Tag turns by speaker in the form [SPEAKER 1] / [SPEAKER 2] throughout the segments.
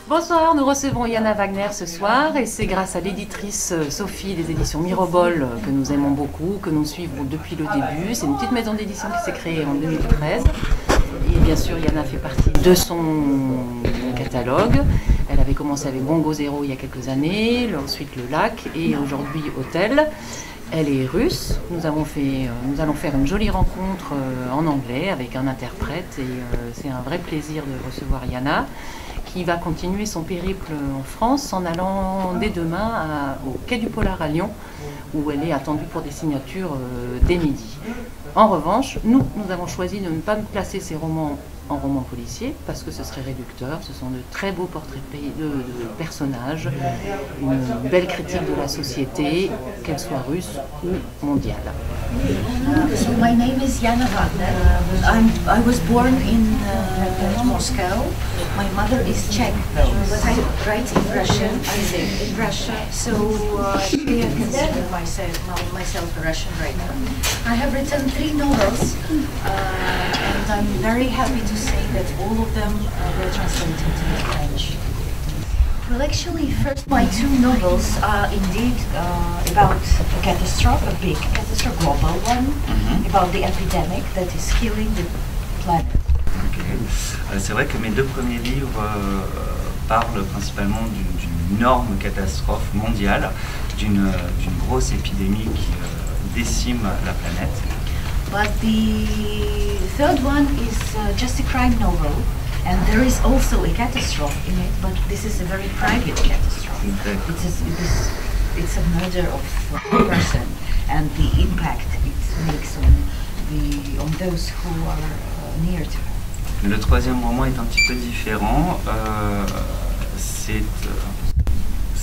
[SPEAKER 1] Bonsoir, nous recevons Yana Wagner ce soir et c'est grâce à l'éditrice Sophie des éditions Mirobol que nous aimons beaucoup, que nous suivons depuis le début. C'est une petite maison d'édition qui s'est créée en 2013 et bien sûr Yana fait partie de son catalogue. Elle avait commencé avec Bongo Zero il y a quelques années, ensuite Le Lac et aujourd'hui Hôtel. Elle est russe. Nous allons faire une jolie rencontre en anglais avec un interprète et c'est un vrai plaisir de recevoir Yana qui va continuer son périple en France en allant dès demain au Quai du Polar à Lyon où elle est attendue pour des signatures dès midi. En revanche, nous avons choisi de ne pas placer ces romans en roman policier parce que ce serait réducteur. Ce sont de très beaux portraits de personnages, une belle critique de la société, qu'elle soit russe ou mondiale.
[SPEAKER 2] So my name is Yana Wagner. I was born in Moscow. My mother is Czech, but I write in Russian. I live in Russia, so I consider myself a Russian writer. I have written 3 novels, and I'm very happy to say that all of them were translated into French. Well, actually, first my 2 novels are indeed about a catastrophe, a big catastrophe, global one, about the epidemic that is killing the planet.
[SPEAKER 3] Okay. C'est vrai que mes 2 premiers livres parlent principalement d'une énorme catastrophe mondiale, d'une grosse épidémie qui décime la planète.
[SPEAKER 2] But the third one is just a crime novel. And there is also a catastrophe in it, but this is a very private catastrophe. It's a murder of a person, and the impact it makes on those who are near to her.
[SPEAKER 3] Le 3e roman est un petit peu différent. C'est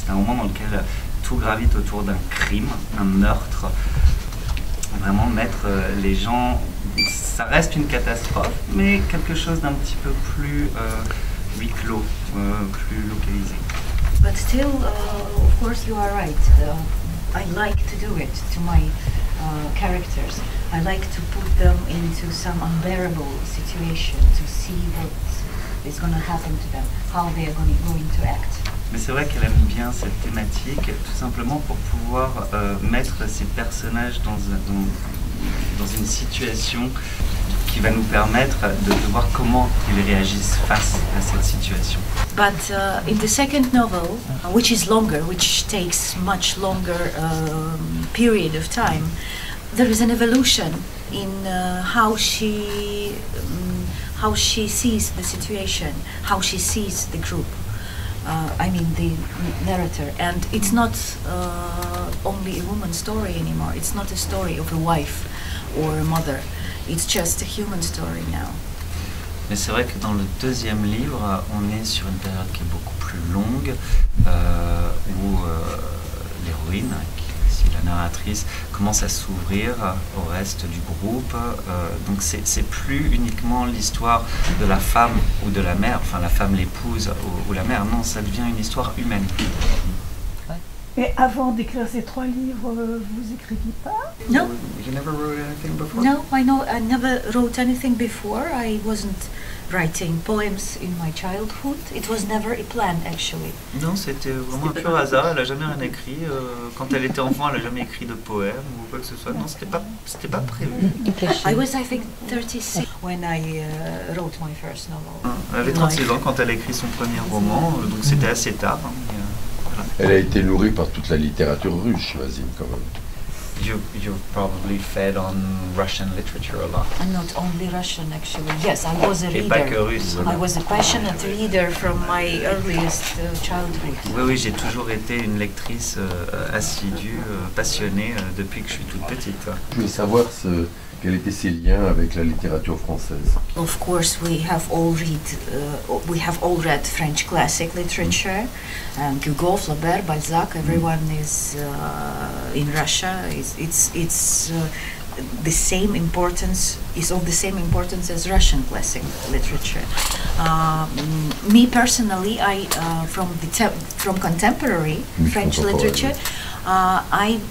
[SPEAKER 3] un roman dans lequel tout gravite autour d'un crime, un meurtre. Vraiment mettre les gens, ça reste une catastrophe, mais quelque chose d'un petit peu plus huis clos, plus localisé.
[SPEAKER 2] But still, of course, you are right. I like to do it to my characters. I like to put them into some unbearable situation to see what is going to happen to them, how they are going to act.
[SPEAKER 3] Mais c'est vrai qu'elle aime bien cette thématique, tout simplement pour pouvoir mettre ces personnages dans une situation qui va nous permettre de voir comment ils réagissent face à cette situation.
[SPEAKER 2] But in the second novel, which is longer, which takes much longer period of time, there is an evolution in how she sees the situation, how she sees the group. I mean the narrator, and it's not only a woman's story anymore. It's not a story of a wife or a mother. It's just a human story now.
[SPEAKER 3] Mais c'est vrai que dans le 2e livre, on est sur une période qui est beaucoup plus longue, où l'héroïne, qui est aussi la narratrice, commence à s'ouvrir au reste du groupe. Donc c'est plus uniquement l'histoire de la femme ou de la mère, enfin la femme, l'épouse ou la mère, non, ça devient une histoire humaine.
[SPEAKER 4] Et avant d'écrire ces 3 livres, vous écriviez pas?
[SPEAKER 2] No.
[SPEAKER 3] You never wrote anything before?
[SPEAKER 2] No, I never wrote anything before. I wasn't writing poems in my childhood. It was never a plan, actually.
[SPEAKER 3] Non, c'était vraiment un pur hasard. Elle n'a jamais rien écrit. Quand elle était enfant, elle n'a jamais écrit de poème ou quoi que ce soit. Non, c'était pas prévu.
[SPEAKER 2] I was, I think, 36 when I wrote my first novel.
[SPEAKER 3] Elle avait 36 ans quand elle a écrit son premier roman, donc c'était assez tard. Voilà.
[SPEAKER 5] Elle a été nourrie par toute la littérature russe, j'imagine, quand même.
[SPEAKER 3] You've probably fed on Russian literature a lot.
[SPEAKER 2] And not only Russian, actually. Yes, I was a
[SPEAKER 3] Et pas que
[SPEAKER 2] reader.
[SPEAKER 3] russe.
[SPEAKER 2] I was a passionate reader from my earliest childhood.
[SPEAKER 3] Oui, j'ai toujours été une lectrice assidue, passionnée depuis que je suis toute petite.
[SPEAKER 5] Je voulais savoir quels étaient ses liens avec la littérature française.
[SPEAKER 2] Of course, we have all read French classic literature, Hugo, Flaubert, Balzac. Everyone is in Russia. It's the same importance. Is of the same importance as Russian classic literature. Me personally, I from contemporary French literature, I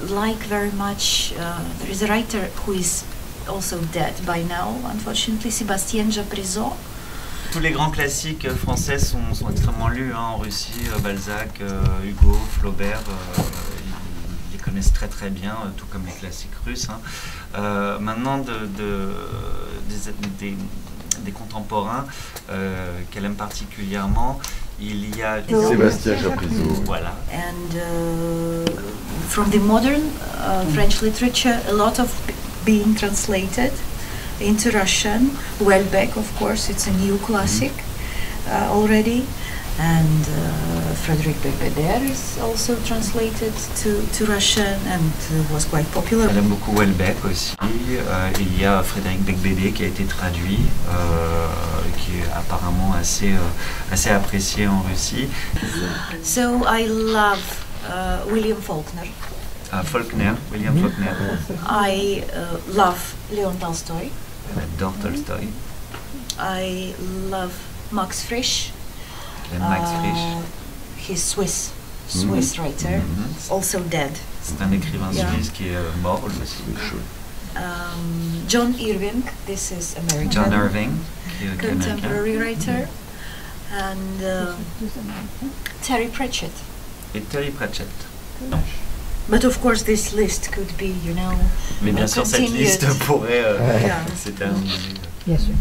[SPEAKER 2] like very much. There is a writer who is also dead by now, unfortunately, Sébastien Japrisot.
[SPEAKER 3] tous les grands classiques français sont extrêmement lus hein, en Russie. Balzac, Hugo, Flaubert, ils les connaissent très très bien, tout comme les classiques russes. Hein. Maintenant, des contemporains qu'elle aime particulièrement, il y a
[SPEAKER 5] Sébastien Caprizot.
[SPEAKER 3] Voilà.
[SPEAKER 2] And from the modern French literature, a lot of being translated into Russian. Welbeck, of course, it's a new classic already. And Frédéric Becbédère is also translated to Russian and was quite popular.
[SPEAKER 3] Elle aime beaucoup Welbeck aussi. Il y a Frédéric Becbédé qui a été traduit, qui est apparemment assez apprécié en Russie.
[SPEAKER 2] So I love William Faulkner.
[SPEAKER 3] William Faulkner.
[SPEAKER 2] I love Leon Tolstoy.
[SPEAKER 3] Elle adore Tolstoy.
[SPEAKER 2] I love Max Frisch.
[SPEAKER 3] Elle aime Max Frisch.
[SPEAKER 2] He's Swiss writer, also dead.
[SPEAKER 3] C'est un écrivain suisse qui est mort aussi.
[SPEAKER 2] John Irving, this is American.
[SPEAKER 3] John Irving, qui est
[SPEAKER 2] contemporary
[SPEAKER 3] américain.
[SPEAKER 2] writer. And Terry Pratchett.
[SPEAKER 3] Et Terry Pratchett.
[SPEAKER 2] But of course this list could be, you know,
[SPEAKER 3] Mais bien sûr, cette
[SPEAKER 2] continued.
[SPEAKER 3] liste pourrait
[SPEAKER 2] Yeah.
[SPEAKER 3] s'éterniser.
[SPEAKER 4] Bien sûr.